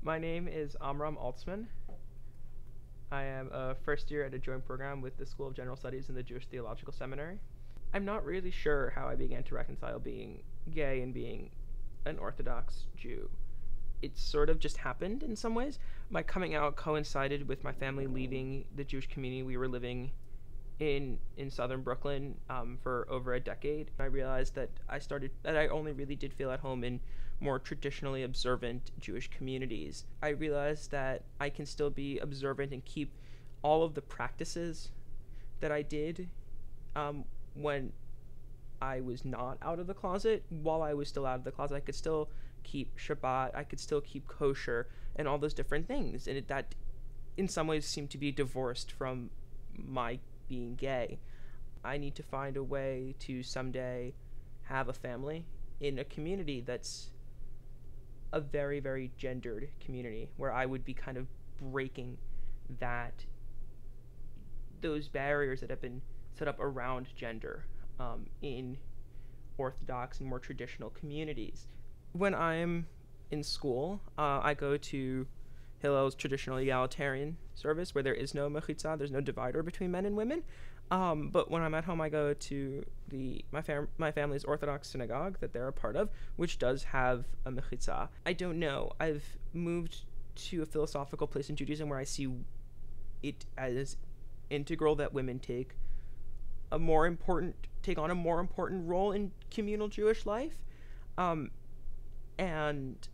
My name is Amram Altsman. I am a first year at a joint program with the School of General Studies in the Jewish Theological Seminary. I'm not really sure how I began to reconcile being gay and being an Orthodox Jew. It sort of just happened in some ways. My coming out coincided with my family leaving the Jewish community we were living in southern Brooklyn for over a decade. I realized that I only really did feel at home in more traditionally observant Jewish communities. I realized that I can still be observant and keep all of the practices that I did when I was not out of the closet. While I was still out of the closet, I could still keep Shabbat, I could still keep kosher, and all those different things. And that, in some ways, seemed to be divorced from my being gay. I need to find a way to someday have a family in a community that's a very, very gendered community, where I would be kind of breaking those barriers that have been set up around gender in Orthodox and more traditional communities. When I'm in school, I go to Hillel's traditional egalitarian service where there is no mechitza, there's no divider between men and women. But when I'm at home, I go to my family's Orthodox synagogue that they're a part of, which does have a mechitza. I don't know. I've moved to a philosophical place in Judaism where I see it as integral that women take on a more important role in communal Jewish life, and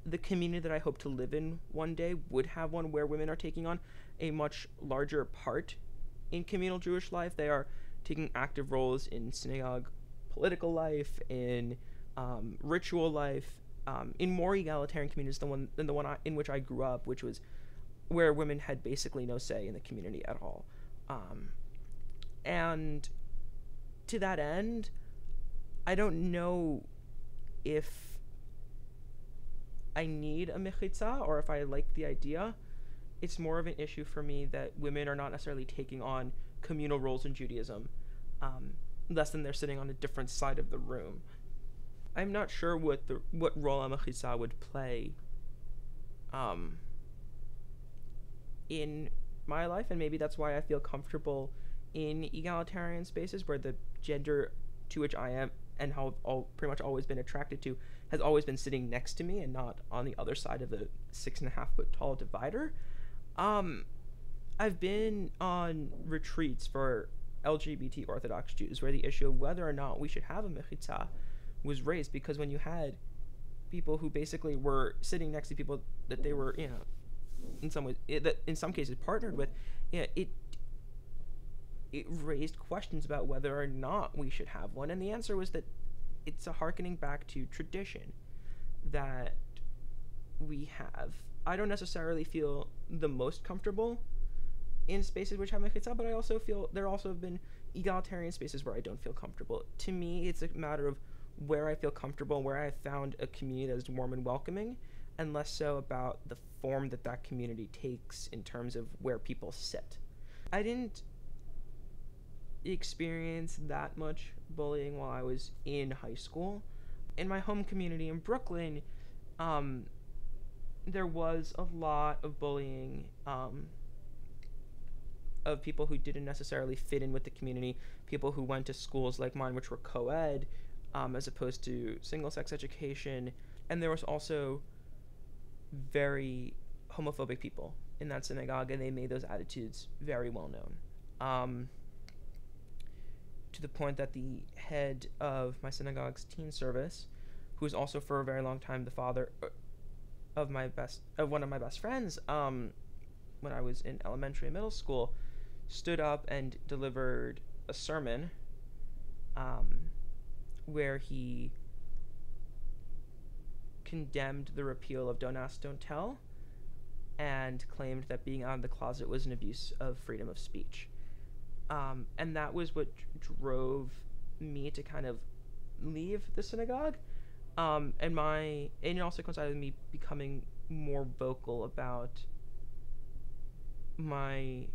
the community that I hope to live in one day would have one where women are taking on a much larger part in communal Jewish life. They are taking active roles in synagogue political life, in ritual life, in more egalitarian communities than the one in which I grew up, which was where women had basically no say in the community at all. And to that end, I don't know if I need a mechitza or if I like the idea. It's more of an issue for me that women are not necessarily taking on communal roles in Judaism, less than they're sitting on a different side of the room. I'm not sure what role a mechitza would play in my life, and maybe that's why I feel comfortable in egalitarian spaces where the gender to which I am and how I've pretty much always been attracted to has always been sitting next to me and not on the other side of the 6.5 foot tall divider. I've been on retreats for LGBT Orthodox Jews where the issue of whether or not we should have a mechitza was raised, because when you had people who basically were sitting next to people that they were, in some ways, that in some cases partnered with, it raised questions about whether or not we should have one, and the answer was that it's a harkening back to tradition that we have. I don't necessarily feel the most comfortable in spaces which have mechitza, but I also feel there also have been egalitarian spaces where I don't feel comfortable. To me, it's a matter of where I feel comfortable, where I found a community that is warm and welcoming, and less so about the form that community takes in terms of where people sit. I didn't experience that much bullying while I was in high school. In my home community in Brooklyn, there was a lot of bullying of people who didn't necessarily fit in with the community, people who went to schools like mine, which were co-ed, as opposed to single-sex education, and there was also very homophobic people in that synagogue, and they made those attitudes very well known. To the point that the head of my synagogue's teen service, who was also for a very long time the father of one of my best friends, when I was in elementary and middle school, stood up and delivered a sermon where he condemned the repeal of Don't Ask, Don't Tell, and claimed that being out of the closet was an abuse of freedom of speech. And that was what drove me to kind of leave the synagogue. And it also coincided with me becoming more vocal about my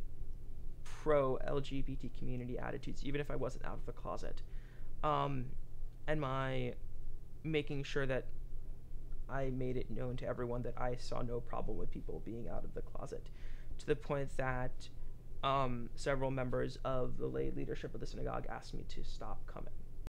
pro-LGBT community attitudes, even if I wasn't out of the closet. And my making sure that I made it known to everyone that I saw no problem with people being out of the closet, to the point that several members of the lay leadership of the synagogue asked me to stop coming.